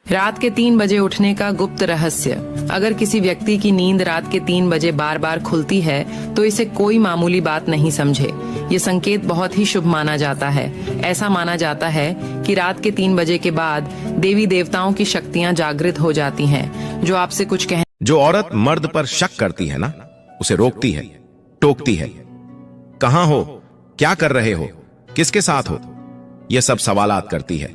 रात के 3 बजे उठने का गुप्त रहस्य। अगर किसी व्यक्ति की नींद रात के 3 बजे बार बार खुलती है तो इसे कोई मामूली बात नहीं समझे। ये संकेत बहुत ही शुभ माना जाता है। ऐसा माना जाता है कि रात के 3 बजे के बाद देवी देवताओं की शक्तियां जागृत हो जाती हैं, जो आपसे कुछ कह। जो औरत मर्द पर शक करती है ना, उसे रोकती है, टोकती है। कहां हो, क्या कर रहे हो, किसके साथ हो, यह सब सवालात करती है।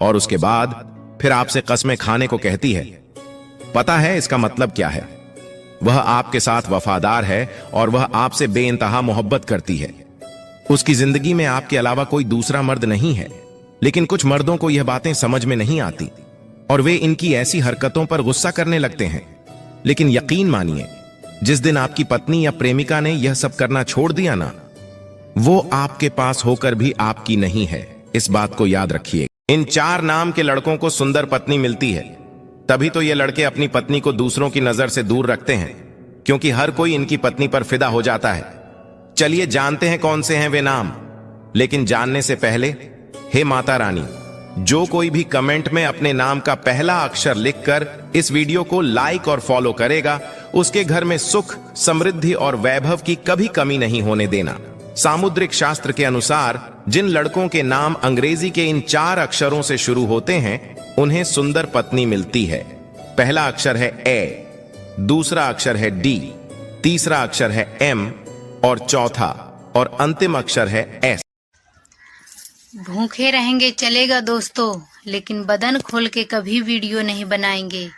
और उसके बाद फिर आपसे कस्में खाने को कहती है। पता है इसका मतलब क्या है? वह आपके साथ वफादार है और वह आपसे बेइंतहा मोहब्बत करती है। उसकी जिंदगी में आपके अलावा कोई दूसरा मर्द नहीं है। लेकिन कुछ मर्दों को यह बातें समझ में नहीं आती और वे इनकी ऐसी हरकतों पर गुस्सा करने लगते हैं। लेकिन यकीन मानिए, जिस दिन आपकी पत्नी या प्रेमिका ने यह सब करना छोड़ दिया ना, वो आपके पास होकर भी आपकी नहीं है। इस बात को याद रखिए। इन 4 नाम के लड़कों को सुंदर पत्नी मिलती है, तभी तो ये लड़के अपनी पत्नी को दूसरों की नजर से दूर रखते हैं, क्योंकि हर कोई इनकी पत्नी पर फिदा हो जाता है। चलिए जानते हैं कौन से हैं वे नाम। लेकिन जानने से पहले, हे माता रानी, जो कोई भी कमेंट में अपने नाम का पहला अक्षर लिखकर इस वीडियो को लाइक और फॉलो करेगा, उसके घर में सुख, समृद्धि और वैभव की कभी कमी नहीं होने देना। सामुद्रिक शास्त्र के अनुसार जिन लड़कों के नाम अंग्रेजी के इन 4 अक्षरों से शुरू होते हैं, उन्हें सुंदर पत्नी मिलती है। पहला अक्षर है ए, दूसरा अक्षर है डी, तीसरा अक्षर है एम और चौथा और अंतिम अक्षर है एस। भूखे रहेंगे चलेगा दोस्तों, लेकिन बदन खोल के कभी वीडियो नहीं बनाएंगे।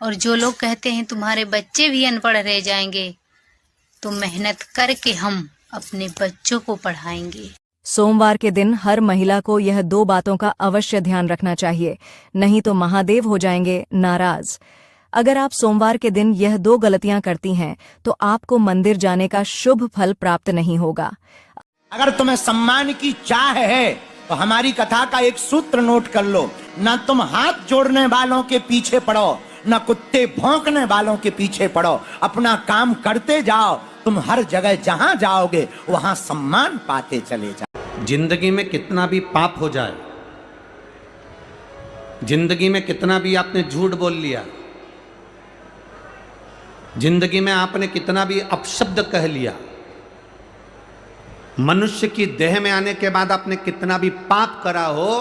और जो लोग कहते हैं तुम्हारे बच्चे भी अनपढ़ रह जाएंगे, तो मेहनत करके हम अपने बच्चों को पढ़ाएंगे। सोमवार के दिन हर महिला को यह 2 बातों का अवश्य ध्यान रखना चाहिए, नहीं तो महादेव हो जाएंगे नाराज। अगर आप सोमवार के दिन यह 2 गलतियां करती हैं तो आपको मंदिर जाने का शुभ फल प्राप्त नहीं होगा। अगर तुम्हें सम्मान की चाह है तो हमारी कथा का एक सूत्र नोट कर लो। ना तुम हाथ जोड़ने वालों के पीछे पड़ो, ना कुत्ते भौंकने वालों के पीछे पड़ो। अपना काम करते जाओ, तुम हर जगह जहां जाओगे वहां सम्मान पाते चले जाओ। जिंदगी में कितना भी पाप हो जाए, जिंदगी में कितना भी आपने झूठ बोल लिया, जिंदगी में आपने कितना भी अपशब्द कह लिया, मनुष्य की देह में आने के बाद आपने कितना भी पाप करा हो,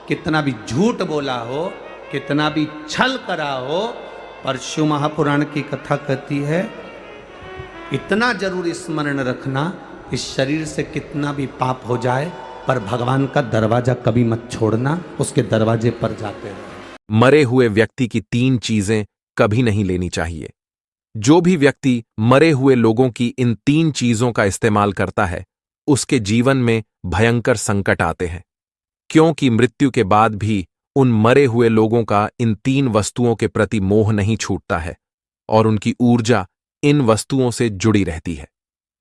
कितना भी झूठ बोला हो, कितना भी छल करा हो, पर शिव महापुराण की कथा कहती है, इतना जरूर स्मरण रखना, इस शरीर से कितना भी पाप हो जाए, पर भगवान का दरवाजा कभी मत छोड़ना, उसके दरवाजे पर जाते रहो। मरे हुए व्यक्ति की 3 चीजें कभी नहीं लेनी चाहिए। जो भी व्यक्ति मरे हुए लोगों की इन 3 चीजों का इस्तेमाल करता है, उसके जीवन में भयंकर संकट आते हैं, क्योंकि मृत्यु के बाद भी उन मरे हुए लोगों का इन 3 वस्तुओं के प्रति मोह नहीं छूटता है और उनकी ऊर्जा इन वस्तुओं से जुड़ी रहती है।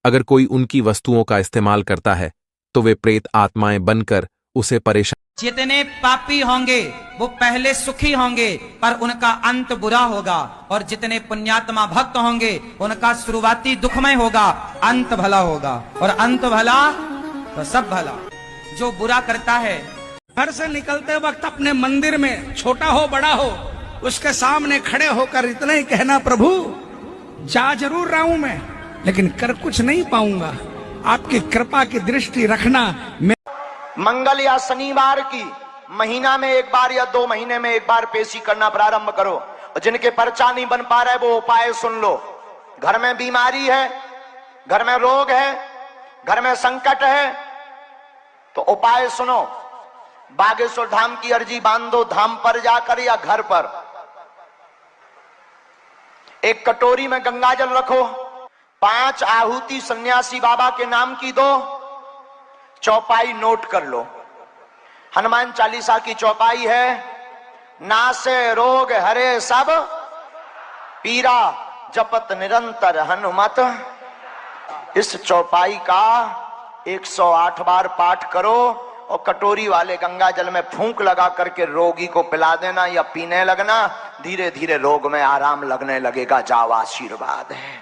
अगर कोई उनकी वस्तुओं का इस्तेमाल करता है तो वे प्रेत आत्माएं बनकर उसे परेशान। जितने पापी होंगे वो पहले सुखी होंगे, पर उनका अंत बुरा होगा। और जितने पुण्यात्मा भक्त होंगे उनका शुरुआती दुखमय होगा, अंत भला होगा। और अंत भला तो सब भला। जो बुरा करता है, घर से निकलते वक्त अपने मंदिर में, छोटा हो बड़ा हो, उसके सामने खड़े होकर इतना ही कहना, प्रभु जा जरूर रहा हूं मैं, लेकिन कर कुछ नहीं पाऊंगा, आपकी कृपा की दृष्टि रखना। मंगल या शनिवार की महीना में एक बार या 2 महीने में एक बार पेशी करना प्रारंभ करो। और जिनके पर्चा नहीं बन पा रहा है वो उपाय सुन लो। घर में बीमारी है, घर में रोग है, घर में संकट है, तो उपाय सुनो। बागेश्वर धाम की अर्जी बांधो, धाम पर जाकर या घर पर। एक कटोरी में गंगा जल रखो, 5 आहुति सन्यासी बाबा के नाम की दो, चौपाई नोट कर लो। हनुमान चालीसा की चौपाई है, नासे रोग हरे सब पीरा, जपत निरंतर हनुमत। इस चौपाई का 108 बार पाठ करो और कटोरी वाले गंगा जल में फूंक लगा करके रोगी को पिला देना या पीने लगना। धीरे धीरे रोग में आराम लगने लगेगा। जाओ, आशीर्वाद है।